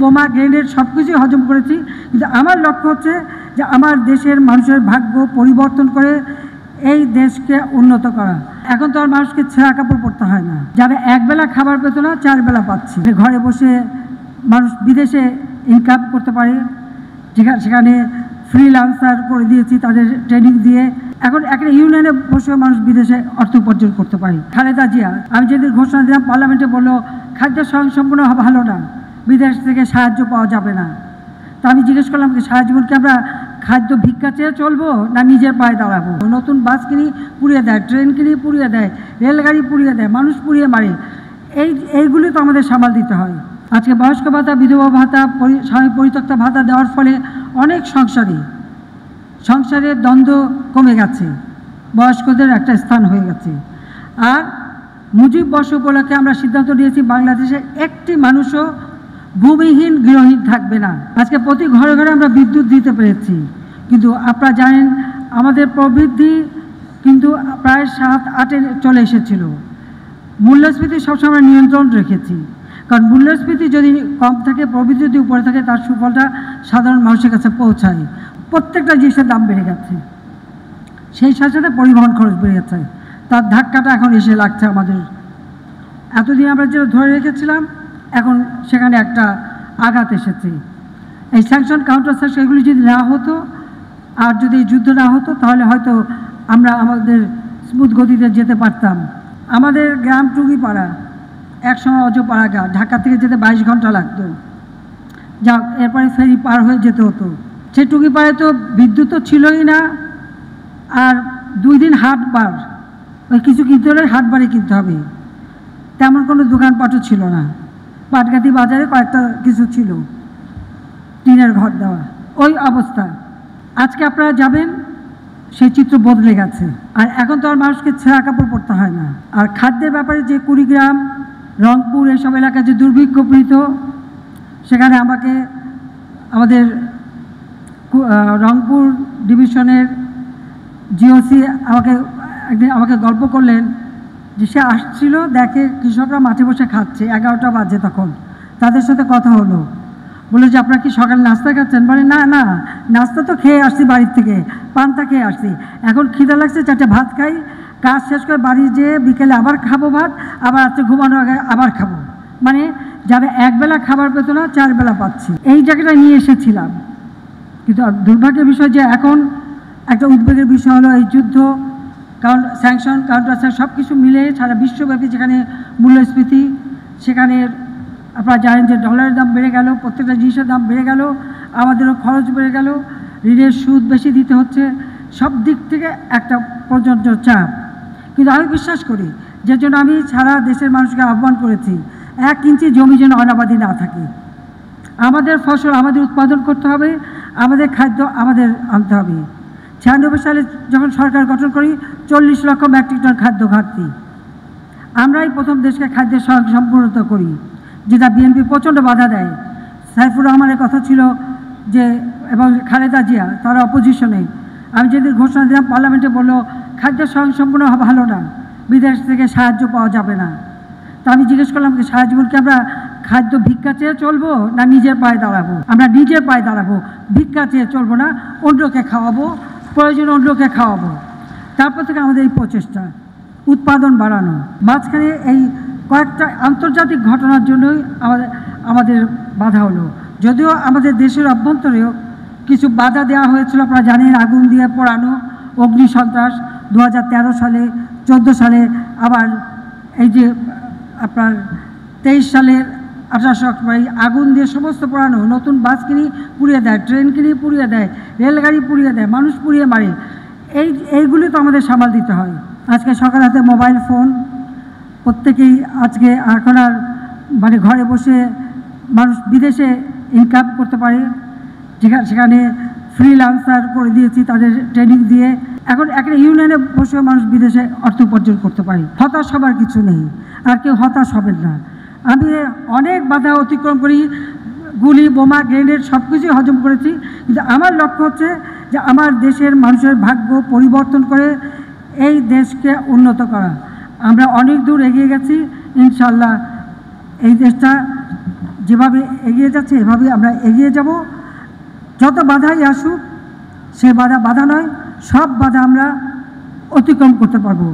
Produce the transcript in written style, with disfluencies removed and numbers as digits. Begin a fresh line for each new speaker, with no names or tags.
বোমা গ্রেনেড সব কিছুই হজম করেছি, কিন্তু আমার লক্ষ্য হচ্ছে যে আমার দেশের মানুষের ভাগ্য পরিবর্তন করে এই দেশকে উন্নত করা। এখন তো আর মানুষকে ছেঁড়া কাপড় পরতে হয় না, যারা একবেলা খাবার পেত না 4 বেলা পাচ্ছে। ঘরে বসে মানুষ বিদেশে ইনকাম করতে পারে, সেখানে ফ্রিল্যান্সার করে দিয়েছি তাদের ট্রেনিং দিয়ে। এখন একটা ইউনিয়নে বসে মানুষ বিদেশে অর্থ উপার্জন করতে পারে। খালেদা জিয়া আমি যেদিন ঘোষণা দিলাম পার্লামেন্টে বললো খাদ্য স্বয়ংসম্পূর্ণ ভালো না, বিদেশ থেকে সাহায্য পাওয়া যাবে না। তা আমি জিজ্ঞেস করলাম যে সারা জীবনকে আমরা খাদ্য ভিক্ষা চেয়ে চলবো না নিজের পায়ে দাঁড়াবো? নতুন বাস কিনি পুড়িয়ে দেয়, ট্রেন কিনি পুড়িয়ে দেয়, রেলগাড়ি পুড়িয়ে দেয়, মানুষ পুড়িয়ে মারে। এইগুলি তো আমাদের সামাল দিতে হয়। আজকে বয়স্ক ভাতা, বিধবা ভাতা, স্বামী পরিত্যক্তা ভাতা দেওয়ার ফলে অনেক সংসারের দ্বন্দ্ব কমে গেছে, বয়স্কদের একটা স্থান হয়ে গেছে। আর মুজিব বর্ষ উপলক্ষে আমরা সিদ্ধান্ত নিয়েছি বাংলাদেশে একটি মানুষও ভূমিহীন গৃহহীন থাকবে না। আজকে প্রতি ঘরে ঘরে আমরা বিদ্যুৎ দিতে পেরেছি, কিন্তু আপনারা জানেন আমাদের প্রবৃদ্ধি কিন্তু প্রায় 7-8-এ চলে এসেছিল। মূল্যস্ফীতি সবসময় নিয়ন্ত্রণ রেখেছি, কারণ মূল্যস্ফীতি যদি কম থাকে, প্রবৃদ্ধি যদি উপরে থাকে, তার সুফলটা সাধারণ মানুষের কাছে পৌঁছায়। প্রত্যেকটা জিনিসের দাম বেড়ে গেছে, সেই সাথে সাথে পরিবহন খরচ বেড়ে গেছে, তার ধাক্কাটা এখন এসে লাগছে আমাদের। এতদিন আমরা যেটা ধরে রেখেছিলাম এখন সেখানে একটা আঘাত এসেছে। এই স্যাংশন কাউন্টার স্যাংশন এগুলি যদি না হতো, আর যদি যুদ্ধ না হতো, তাহলে হয়তো আমরা আমাদের স্মুথ গতিতে যেতে পারতাম। আমাদের গ্রাম টুঙ্গিপাড়া, একসময় অজপাড়া গা, ঢাকা থেকে যেতে 22 ঘন্টা লাগতো, যা এরপরে ফেরি পার হয়ে যেতে হতো। সেই টুঙ্গিপাড়ায় তো বিদ্যুৎ তো ছিলই না, আর 2 দিন হাটবার, ওই কিছু কিনতে হলে হাটবারে কিনতে হবে, তেমন কোনো দোকানপাটও ছিল না। পাটগাতি বাজারে কয়েকটা কিছু ছিল, টিনের ঘর দেওয়া, ওই অবস্থা। আজকে আপনারা যাবেন, সেই চিত্র বদলে গেছে। আর এখন তো আর মানুষকে ছেঁড়া কাপড় পরতে হয় না। আর খাদ্যের ব্যাপারে যে কুড়িগ্রাম, রংপুর এইসব এলাকায় যে দুর্ভিক্ষ পীড়িত, সেখানে আমাদের রংপুর ডিভিশনের জিওসি আমাকে গল্প করলেন যে সে আসছিল, দেখে কৃষকরা মাঠে বসে খাচ্ছে, 11টা বাজে তখন। তাদের সাথে কথা হলো, বলে যে আপনারা কি সকালে নাস্তা খাচ্ছেন? বলে না না, নাস্তা তো খেয়ে আসছি বাড়ির থেকে, পান্তা খেয়ে আসছি, এখন খিদা লাগছে, 4টে ভাত খাই, কাজ শেষ করে বাড়ি যেয়ে বিকেলে আবার খাবো ভাত, আবার রাত্রে ঘুমানোর আগে আবার খাবো। মানে যারা একবেলা খাবার পেত না 4 বেলা পাচ্ছে। এই জায়গাটা নিয়ে এসেছিলাম, কিন্তু দুর্ভাগ্যের বিষয় যে এখন একটা উদ্বেগের বিষয় হলো এই যুদ্ধ, কারণ স্যাংশন কাউন্টার স্যাংশন সব কিছু মিলে সারা বিশ্বব্যাপী যেখানে মূল্যস্ফীতি, সেখানে আপনারা জানেন যে ডলারের দাম বেড়ে গেল, প্রত্যেকটা জিনিসের দাম বেড়ে গেল, আমাদেরও খরচ বেড়ে গেল, ঋণের সুদ বেশি দিতে হচ্ছে, সব দিক থেকে একটা প্রচণ্ড চাপ। কিন্তু আমি বিশ্বাস করি, যে জন্য আমি সারা দেশের মানুষকে আহ্বান করেছি, 1 ইঞ্চি জমি যেন অনাবাদি না থাকে। আমাদের ফসল আমাদের উৎপাদন করতে হবে, আমাদের খাদ্য আমাদের আনতে হবে। 96 সালে যখন সরকার গঠন করি 40 লক্ষ মেট্রিক টন খাদ্য ঘাটতি, আমরাই প্রথম দেশকে খাদ্যের স্বয়ংসম্পূর্ণতা করি, যেটা বিএনপি প্রচণ্ড বাধা দেয়। সাইফুর রহমানের কথা ছিল যে, এবং খালেদা জিয়া তারা অপোজিশনে, আমি যেদিন ঘোষণা দিলাম পার্লামেন্টে বললো খাদ্য স্বয়ংসম্পূর্ণ ভালো না, বিদেশ থেকে সাহায্য পাওয়া যাবে না। তা আমি জিজ্ঞেস করলাম যে সারা জীবনকে আমরা খাদ্য ভিক্ষা চেয়ে চলবো না নিজের পায়ে দাঁড়াবো? আমরা নিজের পায়ে দাঁড়াবো, ভিক্ষা চেয়ে চলবো না, অন্যকে খাওয়াবো, প্রয়োজনে অন্যকে খাওয়াবো। তারপর থেকে আমাদের এই প্রচেষ্টা উৎপাদন বাড়ানো। মাঝখানে এই কয়েকটা আন্তর্জাতিক ঘটনার জন্যই আমাদের বাধা হলো, যদিও আমাদের দেশের অভ্যন্তরেও কিছু বাধা দেওয়া হয়েছিল। আপনারা জানেন আগুন দিয়ে পোড়ানো, অগ্নি সন্ত্রাস 2013 সালে, 14 সালে, আবার এই যে আপনার 23 সালের 28 অক্টোবর আগুন দিয়ে সমস্ত পোড়ানো, নতুন বাস কিনি পুড়িয়ে দেয়, ট্রেন কিনি পুড়িয়ে দেয়, রেলগাড়ি পুড়িয়ে দেয়, মানুষ পুড়িয়ে মারে। এইগুলি তো আমাদের সামাল দিতে হয়। আজকে সকাল হাতে মোবাইল ফোন, প্রত্যেকেই আজকে এখন আর মানে ঘরে বসে মানুষ বিদেশে ইনকাম করতে পারে, সেখানে ফ্রিল্যান্সার করে দিয়েছি তাদের ট্রেনিং দিয়ে। এখন একটা ইউনিয়নে বসে মানুষ বিদেশে অর্থ উপার্জন করতে পারে। হতাশ হবার কিছু নেই, আর কেউ হতাশ হবেন না। আমি অনেক বাধা অতিক্রম করি, গুলি বোমা গ্রেনেড সব কিছুই হজম করেছি, কিন্তু আমার লক্ষ্য হচ্ছে যে আমার দেশের মানুষের ভাগ্য পরিবর্তন করে এই দেশকে উন্নত করা। আমরা অনেক দূর এগিয়ে গেছি, ইনশাল্লাহ এই দেশটা যেভাবে এগিয়ে যাচ্ছে এভাবেই আমরা এগিয়ে যাব। যত বাধাই আসুক, সে বাধা নয়, সব বাধা আমরা অতিক্রম করতে পারবো।